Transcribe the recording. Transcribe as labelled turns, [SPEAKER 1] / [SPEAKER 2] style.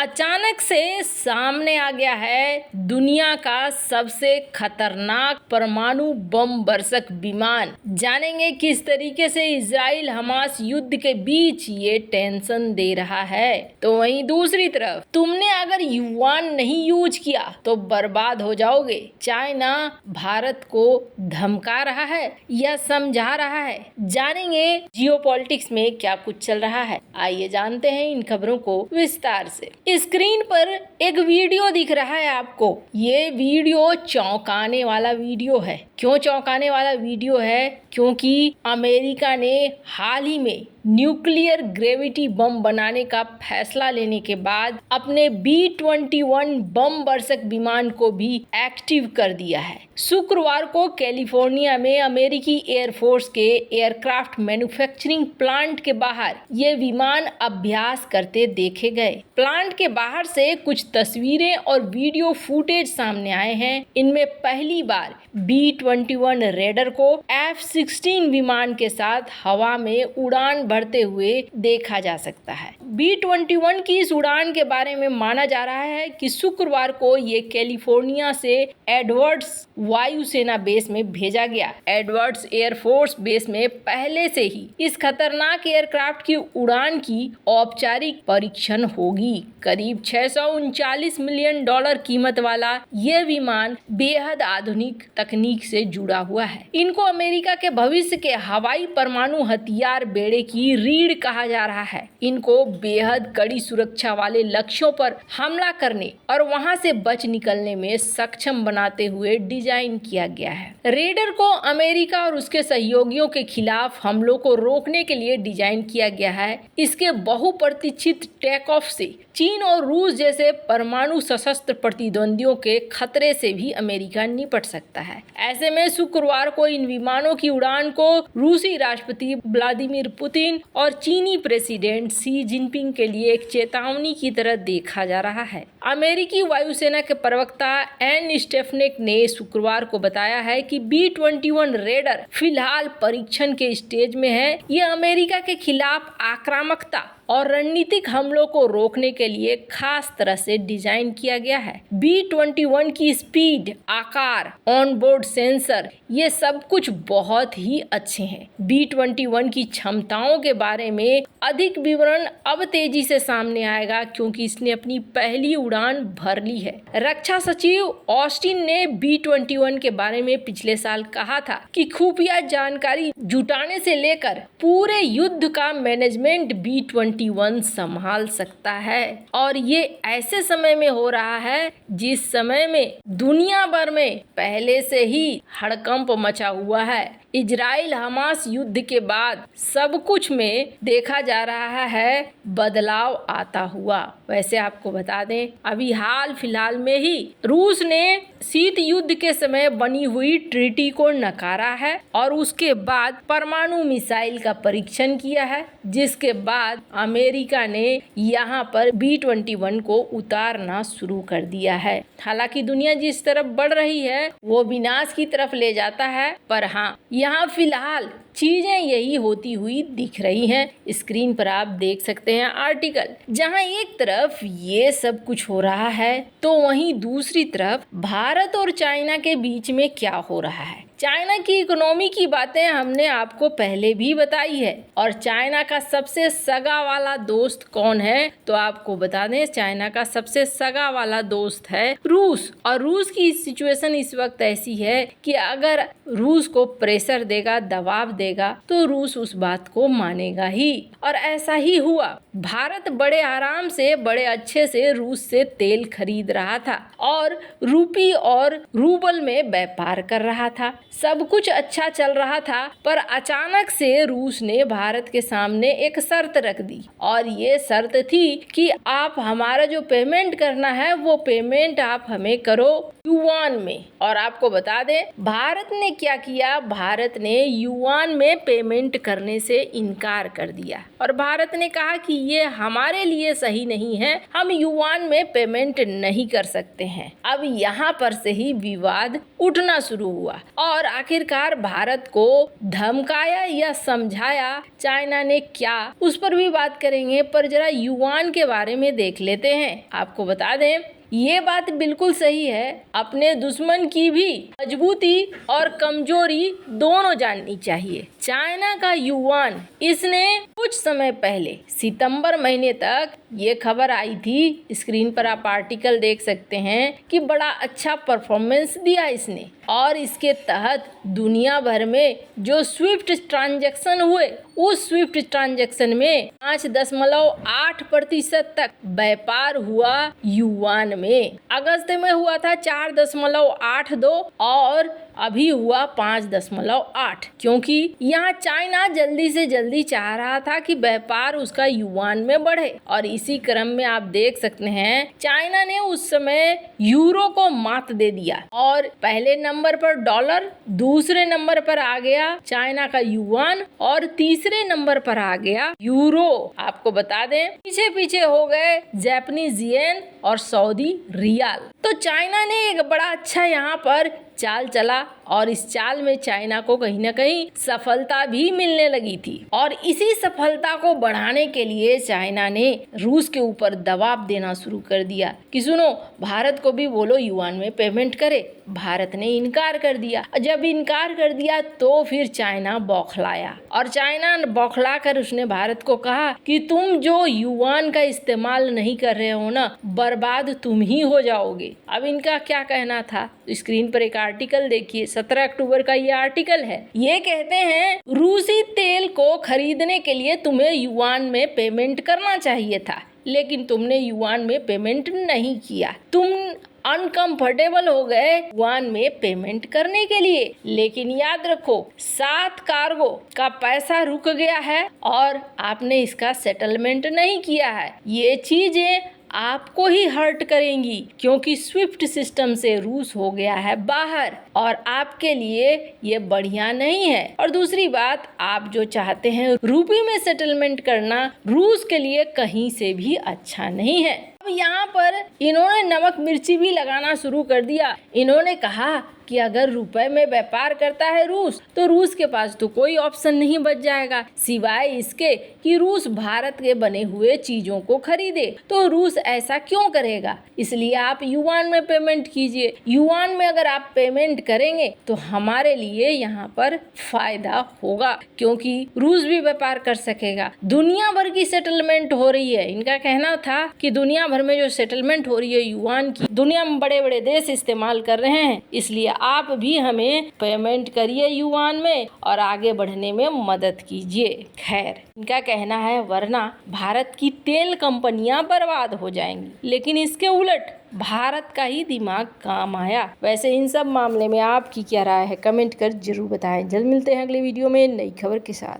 [SPEAKER 1] अचानक से सामने आ गया है दुनिया का सबसे खतरनाक परमाणु बम वर्षक विमान। जानेंगे किस तरीके से इजराइल हमास युद्ध के बीच ये टेंशन दे रहा है। तो वहीं दूसरी तरफ तुमने अगर युवान नहीं यूज किया तो बर्बाद हो जाओगे। चाइना भारत को धमका रहा है या समझा रहा है। जानेंगे जियोपॉलिटिक्स में क्या कुछ चल रहा है। आइए जानते हैं इन खबरों को विस्तार से। स्क्रीन पर एक वीडियो दिख रहा है आपको। ये वीडियो चौंकाने वाला वीडियो है। क्यों चौंकाने वाला वीडियो है? क्योंकि अमेरिका ने हाल ही में न्यूक्लियर ग्रेविटी बम बनाने का फैसला लेने के बाद अपने B-21 बम वर्षक विमान को भी एक्टिव कर दिया है। शुक्रवार को कैलिफोर्निया में अमेरिकी एयरफोर्स के एयरक्राफ्ट मैन्युफैक्चरिंग प्लांट के बाहर ये विमान अभ्यास करते देखे गए। प्लांट के बाहर से कुछ तस्वीरें और वीडियो फुटेज सामने आए हैं। इनमें पहली बार B-21 रेडर को F-16 विमान के साथ हवा में उड़ान भरते हुए देखा जा सकता है। B-21 की इस उड़ान के बारे में माना जा रहा है कि शुक्रवार को ये कैलिफोर्निया से एडवर्ड्स वायुसेना बेस में भेजा गया। एडवर्ड्स एयरफोर्स बेस में पहले से ही इस खतरनाक एयरक्राफ्ट की उड़ान की औपचारिक परीक्षण होगी। करीब $639 मिलियन कीमत वाला ये विमान बेहद आधुनिक तकनीक से जुड़ा हुआ है। इनको अमेरिका के भविष्य के हवाई परमाणु हथियार बेड़े की रीढ़ कहा जा रहा है। इनको बेहद कड़ी सुरक्षा वाले लक्ष्यों पर हमला करने और वहां से बच निकलने में सक्षम बनाते हुए डिजाइन किया गया है। रेडर को अमेरिका और उसके सहयोगियों के खिलाफ हमलों को रोकने के लिए डिजाइन किया गया है। इसके बहुप्रतीक्षित टेक ऑफ से चीन और रूस जैसे परमाणु सशस्त्र प्रतिद्वंदियों के खतरे से भी अमेरिका निपट सकता है। ऐसे में शुक्रवार को इन विमानों की उड़ान को रूसी राष्ट्रपति व्लादिमीर पुतिन और चीनी प्रेसिडेंट शी जिनपिंग के लिए एक चेतावनी की तरह देखा जा रहा है। अमेरिकी वायुसेना के प्रवक्ता एन स्टेफनेक ने शुक्रवार को बताया है कि B-21 रेडर फिलहाल परीक्षण के स्टेज में है। ये अमेरिका के खिलाफ आक्रामकता और रणनीतिक हमलों को रोकने के लिए खास तरह से डिजाइन किया गया है। B-21 की स्पीड, आकार, ऑनबोर्ड सेंसर, ये सब कुछ बहुत ही अच्छे हैं। B-21 की क्षमताओं के बारे में अधिक विवरण अब तेजी से सामने आएगा क्योंकि इसने अपनी पहली उड़ान भर ली है। रक्षा सचिव ऑस्टिन ने B-21 के बारे में पिछले साल कहा था कि खुफिया जानकारी जुटाने से लेकर पूरे युद्ध का मैनेजमेंट B-21 संभाल सकता है। और ये ऐसे समय में हो रहा है जिस समय में दुनिया भर में पहले से ही हड़कंप मचा हुआ है। इजराइल हमास युद्ध के बाद सब कुछ में देखा जा रहा है बदलाव आता हुआ। वैसे आपको बता दें, अभी हाल फिलहाल में ही रूस ने शीत युद्ध के समय बनी हुई ट्रीटी को नकारा है और उसके बाद परमाणु मिसाइल का परीक्षण किया है, जिसके बाद अमेरिका ने यहाँ पर B-21 को उतारना शुरू कर दिया है। हालांकि दुनिया जिस तरफ बढ़ रही है वो विनाश की तरफ ले जाता है, पर हाँ, यहाँ फिलहाल चीजें यही होती हुई दिख रही हैं। स्क्रीन पर आप देख सकते हैं आर्टिकल, जहां एक तरफ ये सब कुछ हो रहा है तो वहीं दूसरी तरफ भारत और चाइना के बीच में क्या हो रहा है। चाइना की इकोनॉमी की बातें हमने आपको पहले भी बताई है और चाइना का सबसे सगा वाला दोस्त कौन है तो आपको बता दें, चाइना का सबसे सगा वाला दोस्त है रूस। और रूस की सिचुएशन इस वक्त ऐसी है कि अगर रूस को प्रेशर देगा, दबाव देगा तो रूस उस बात को मानेगा ही। और ऐसा ही हुआ। भारत बड़े आराम से, बड़े अच्छे से रूस से तेल खरीद रहा था और रूपी और रूबल में व्यापार कर रहा था। सब कुछ अच्छा चल रहा था, पर अचानक से रूस ने भारत के सामने एक शर्त रख दी और ये शर्त थी कि आप हमारा जो पेमेंट करना है वो पेमेंट आप हमें करो, युआन में। और आपको बता दें भारत ने क्या किया, भारत ने युआन में पेमेंट करने से इनकार कर दिया और भारत ने कहा कि ये हमारे लिए सही नहीं है, हम युआन में पेमेंट नहीं कर सकते हैं। अब यहाँ पर से ही विवाद उठना शुरू हुआ और आखिरकार भारत को धमकाया या समझाया चाइना ने क्या, उस पर भी बात करेंगे। पर जरा युआन के बारे में देख लेते हैं। आपको बता दें ये बात बिल्कुल सही है, अपने दुश्मन की भी मजबूती और कमजोरी दोनों जाननी चाहिए। चाइना का युआन, इसने कुछ समय पहले सितंबर महीने तक ये खबर आई थी, स्क्रीन पर आप आर्टिकल देख सकते हैं कि बड़ा अच्छा परफॉर्मेंस दिया इसने और इसके तहत दुनिया भर में जो स्विफ्ट ट्रांजैक्शन हुए उस स्विफ्ट ट्रांजैक्शन में 5.8% तक व्यापार हुआ युआन में। अगस्त में हुआ था 4.82 और अभी हुआ 5.8, क्योंकि यहाँ चाइना जल्दी से जल्दी चाह रहा था कि व्यापार उसका युआन में बढ़े। और इसी क्रम में आप देख सकते हैं चाइना ने उस समय यूरो को मात दे दिया और पहले नंबर पर डॉलर, दूसरे नंबर पर आ गया चाइना का युआन और तीसरे नंबर पर आ गया यूरो। आपको बता दें पीछे पीछे हो गए जापानीज येन और सऊदी रियाल। तो चाइना ने एक बड़ा अच्छा यहाँ पर चाल चला और इस चाल में चाइना को कहीं ना कहीं सफलता भी मिलने लगी थी और इसी सफलता को बढ़ाने के लिए चाइना ने रूस के ऊपर दबाव देना शुरू कर दिया कि सुनो भारत को भी बोलो युआन में पेमेंट करे। भारत ने इनकार कर दिया। जब इनकार कर दिया तो फिर चाइना बौखलाया और चाइना बौखला कर उसने भारत को कहा कि तुम जो युआन का इस्तेमाल नहीं कर रहे हो ना, बर्बाद तुम ही हो जाओगे। अब इनका क्या कहना था, स्क्रीन पर एक आर्टिकल देखिए, 17 अक्टूबर का ये आर्टिकल है। ये कहते हैं रूसी तेल को खरीदने के लिए तुम्हें युआन में पेमेंट करना चाहिए था, लेकिन तुमने युआन में पेमेंट नहीं किया। तुम अनकंफर्टेबल हो गए युआन में पेमेंट करने के लिए। लेकिन याद रखो 7 कार्गो का पैसा रुक गया है और आपने इसका सेटलमेंट नहीं किया है। ये चीजें आपको ही हर्ट करेंगी क्योंकि स्विफ्ट सिस्टम से रूस हो गया है बाहर और आपके लिए ये बढ़िया नहीं है। और दूसरी बात, आप जो चाहते हैं रूपी में सेटलमेंट करना, रूस के लिए कहीं से भी अच्छा नहीं है। अब यहाँ पर इन्होंने नमक मिर्ची भी लगाना शुरू कर दिया। इन्होंने कहा कि अगर रुपए में व्यापार करता है रूस, तो रूस के पास तो कोई ऑप्शन नहीं बच जाएगा सिवाय इसके कि रूस भारत के बने हुए चीजों को खरीदे। तो रूस ऐसा क्यों करेगा, इसलिए आप युआन में पेमेंट कीजिए। युआन में अगर आप पेमेंट करेंगे तो हमारे लिए यहाँ पर फायदा होगा क्योंकि रूस भी व्यापार कर सकेगा। दुनिया भर की सेटलमेंट हो रही है। इनका कहना था कि दुनिया भर में जो सेटलमेंट हो रही है युआन की, दुनिया में बड़े बड़े देश इस्तेमाल कर रहे हैं, इसलिए आप भी हमें पेमेंट करिए युआन में और आगे बढ़ने में मदद कीजिए। खैर इनका कहना है वरना भारत की तेल कंपनियां बर्बाद हो जाएंगी, लेकिन इसके उलट भारत का ही दिमाग काम आया। वैसे इन सब मामले में आपकी क्या राय है, कमेंट कर जरूर बताएं। जल्द मिलते हैं अगले वीडियो में नई खबर के साथ।